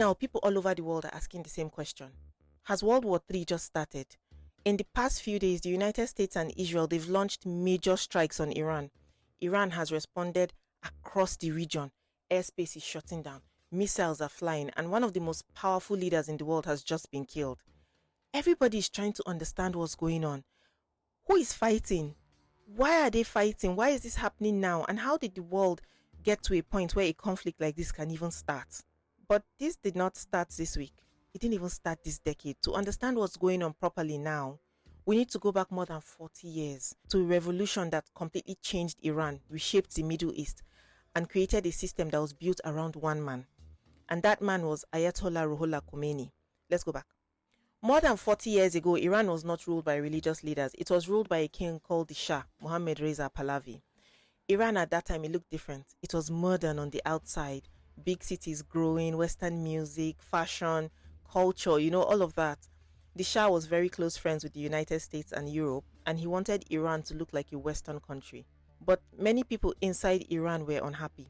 Now, people all over the world are asking the same question. Has World War III just started? In the past few days, the United States and Israel, they've launched major strikes on Iran. Iran has responded across the region. Airspace is shutting down. Missiles are flying, and one of the most powerful leaders in the world has just been killed. Everybody is trying to understand what's going on. Who is fighting? Why are they fighting? Why is this happening now? And how did the world get to a point where a conflict like this can even start? But this did not start this week. It didn't even start this decade. To understand what's going on properly now, we need to go back more than 40 years to a revolution that completely changed Iran, reshaped the Middle East, and created a system that was built around one man. And that man was Ayatollah Ruhollah Khomeini. Let's go back. More than 40 years ago, Iran was not ruled by religious leaders. It was ruled by a king called the Shah, Mohammad Reza Pahlavi. Iran at that time, it looked different. It was modern on the outside, big cities growing, Western music, fashion, culture, all of that. The Shah was very close friends with the United States and Europe, and he wanted Iran to look like a Western country. But many people inside Iran were unhappy.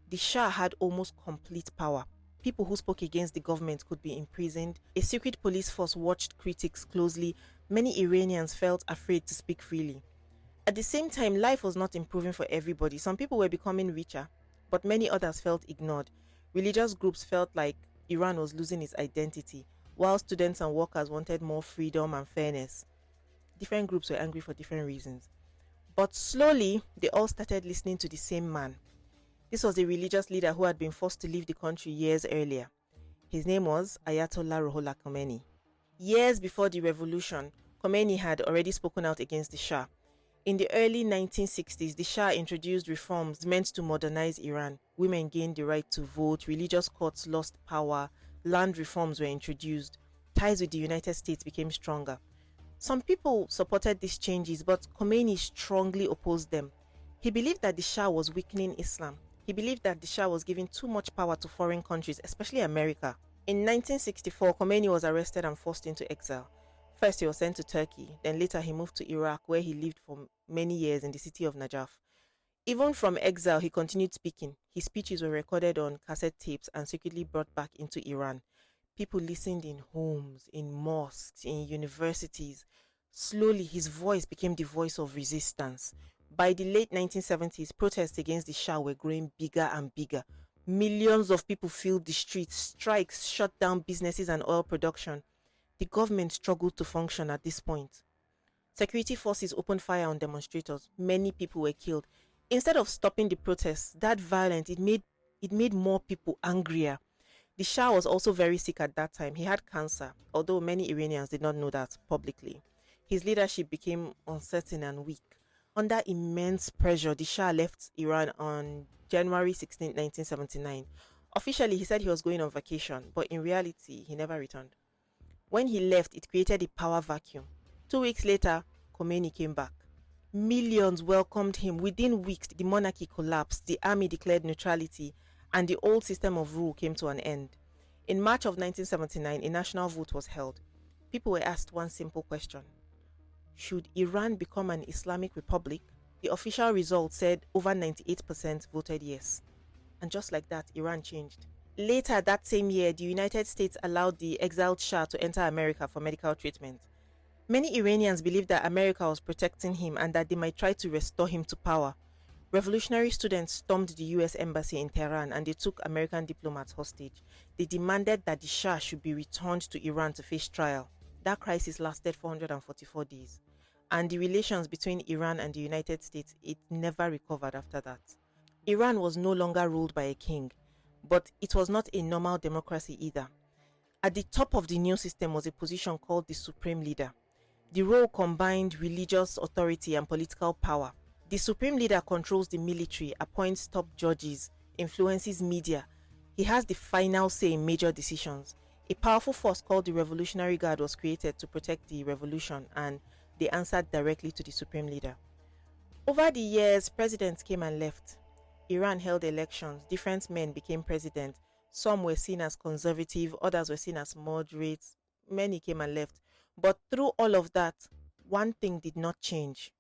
The Shah had almost complete power. People who spoke against the government could be imprisoned. A secret police force watched critics closely. Many Iranians felt afraid to speak freely. At the same time, life was not improving for everybody. Some people were becoming richer, but many others felt ignored. Religious groups felt like Iran was losing its identity, while students and workers wanted more freedom and fairness. Different groups were angry for different reasons. But slowly, they all started listening to the same man. This was a religious leader who had been forced to leave the country years earlier. His name was Ayatollah Ruhollah Khomeini. Years before the revolution, Khomeini had already spoken out against the Shah. In the early 1960s, the Shah introduced reforms meant to modernize Iran. Women gained the right to vote, religious courts lost power, land reforms were introduced, ties with the United States became stronger. Some people supported these changes, but Khomeini strongly opposed them. He believed that the Shah was weakening Islam. He believed that the Shah was giving too much power to foreign countries, especially America. In 1964, Khomeini was arrested and forced into exile. First, he was sent to Turkey, then later he moved to Iraq, where he lived for many years in the city of Najaf. Even from exile, he continued speaking. His speeches were recorded on cassette tapes and secretly brought back into Iran. People listened in homes, in mosques, in universities. Slowly, his voice became the voice of resistance. By the late 1970s, protests against the Shah were growing bigger and bigger. Millions of people filled the streets, strikes shut down businesses and oil production. The government struggled to function at this point. Security forces opened fire on demonstrators. Many people were killed. Instead of stopping the protests, that violence, it made more people angrier. The Shah was also very sick at that time. He had cancer, although many Iranians did not know that publicly. His leadership became uncertain and weak. Under immense pressure, the Shah left Iran on January 16, 1979. Officially, he said he was going on vacation, but in reality, he never returned. When he left, it created a power vacuum. 2 weeks later, Khomeini came back. Millions welcomed him. Within weeks, the monarchy collapsed, the army declared neutrality, and the old system of rule came to an end. In March of 1979, a national vote was held. People were asked one simple question: should Iran become an Islamic republic? The official result said over 98% voted yes. And just like that, Iran changed. Later that same year, the United States allowed the exiled Shah to enter America for medical treatment. Many Iranians believed that America was protecting him and that they might try to restore him to power. Revolutionary students stormed the US embassy in Tehran and they took American diplomats hostage. They demanded that the Shah should be returned to Iran to face trial. That crisis lasted 444 days. And the relations between Iran and the United States, it never recovered after that. Iran was no longer ruled by a king, but it was not a normal democracy either. At the top of the new system was a position called the Supreme Leader. The role combined religious authority and political power. The Supreme Leader controls the military, appoints top judges, influences media. He has the final say in major decisions. A powerful force called the Revolutionary Guard was created to protect the revolution, and they answered directly to the Supreme Leader. Over the years, presidents came and left. Iran held elections, different men became president. Some were seen as conservative, others were seen as moderate. Many came and left. But through all of that, one thing did not change.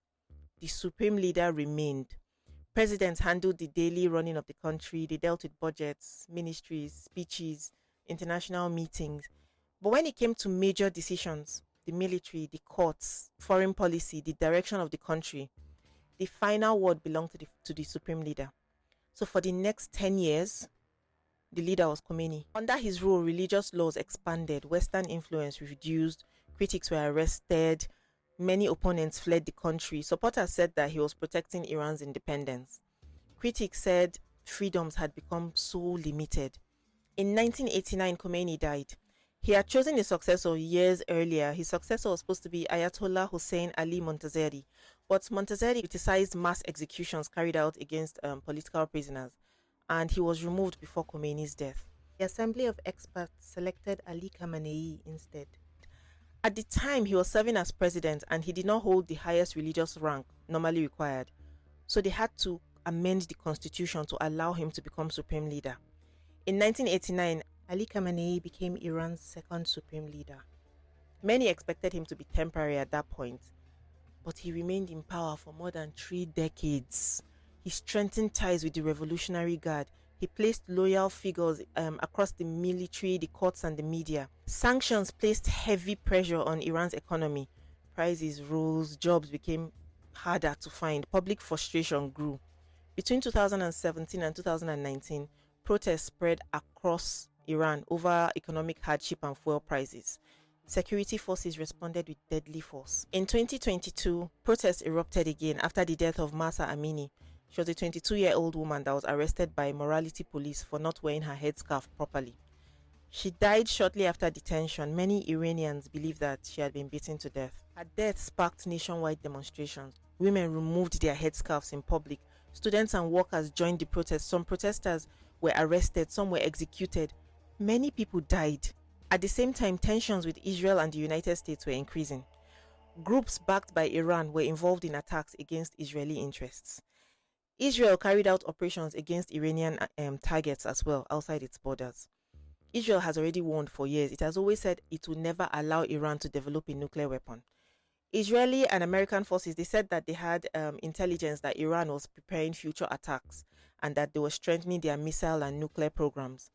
The Supreme Leader remained. Presidents handled the daily running of the country. They dealt with budgets, ministries, speeches, international meetings. But when it came to major decisions, the military, the courts, foreign policy, the direction of the country, the final word belonged to the supreme leader. So for the next 10 years, the leader was Khomeini. Under his rule, religious laws expanded, Western influence reduced, critics were arrested, many opponents fled the country. Supporters said that he was protecting Iran's independence. Critics said freedoms had become so limited. In 1989, Khomeini died. He had chosen a successor years earlier. His successor was supposed to be Ayatollah Hossein Ali Montazeri, but Montazeri criticized mass executions carried out against political prisoners, and he was removed before Khomeini's death. The Assembly of Experts selected Ali Khamenei instead. At the time, he was serving as president and he did not hold the highest religious rank normally required, so they had to amend the constitution to allow him to become supreme leader. In 1989, Ali Khamenei became Iran's second supreme leader. Many expected him to be temporary at that point, but he remained in power for more than 3 decades. He strengthened ties with the Revolutionary Guard. He placed loyal figures across the military, the courts, and the media. Sanctions placed heavy pressure on Iran's economy. Prices rose, jobs became harder to find, public frustration grew. Between 2017 and 2019, protests spread across Iran over economic hardship and fuel prices. Security forces responded with deadly force. In 2022, protests erupted again after the death of Mahsa Amini. She was a 22-year-old woman that was arrested by morality police for not wearing her headscarf properly. She died shortly after detention. Many Iranians believe that she had been beaten to death. Her death sparked nationwide demonstrations. Women removed their headscarves in public. Students and workers joined the protests. Some protesters were arrested, some were executed. Many people died. At the same time, tensions with Israel and the United States were increasing. Groups backed by Iran were involved in attacks against Israeli interests. Israel carried out operations against Iranian targets as well outside its borders. Israel has already warned for years. It has always said it will never allow Iran to develop a nuclear weapon. Israeli and American forces, they said that they had intelligence that Iran was preparing future attacks and that they were strengthening their missile and nuclear programs.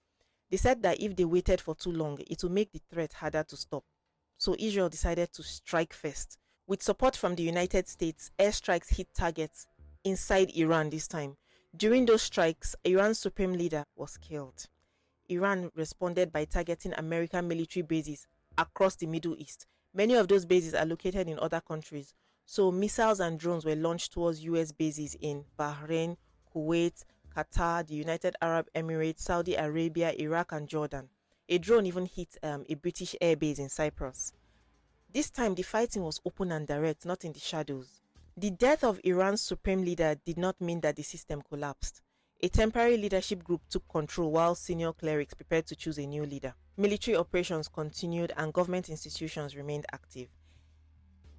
They said that if they waited for too long, it would make the threat harder to stop. So Israel decided to strike first. With support from the United States, airstrikes hit targets inside Iran this time. During those strikes, Iran's supreme leader was killed. Iran responded by targeting American military bases across the Middle East. Many of those bases are located in other countries. So missiles and drones were launched towards US bases in Bahrain, Kuwait, Qatar, the United Arab Emirates, Saudi Arabia, Iraq, and Jordan. A drone even hit a British air base in Cyprus. This time, the fighting was open and direct, not in the shadows. The death of Iran's supreme leader did not mean that the system collapsed. A temporary leadership group took control while senior clerics prepared to choose a new leader. Military operations continued and government institutions remained active.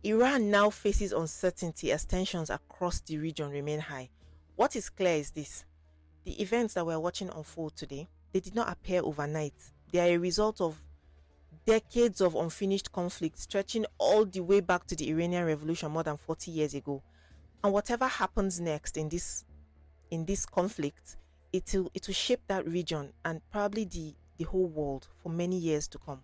Iran now faces uncertainty as tensions across the region remain high. What is clear is this: the events that we're watching unfold today, they did not appear overnight. They are a result of decades of unfinished conflict stretching all the way back to the Iranian Revolution more than 40 years ago. And whatever happens next in this conflict, it will shape that region and probably the whole world for many years to come.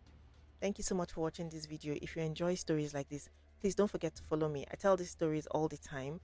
Thank you so much for watching this video. If you enjoy stories like this, please don't forget to follow me. I tell these stories all the time.